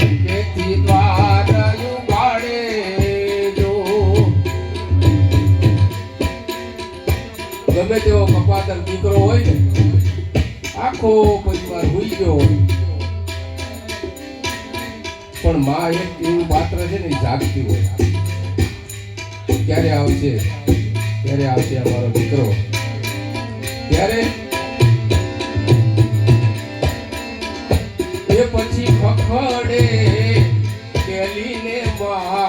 હરખેથી દ્વાર ઉગાડે જો ગમે તેવો કપાતર દીકરો હોય ને આખો પરિવાર હોઈ ગયો પણ માં એક એવું પાત્ર છે ને જાગતી હોય ક્યારે આવશે અમારો દીકરો ત્યારે એ પછી ખખડે કેલીને માં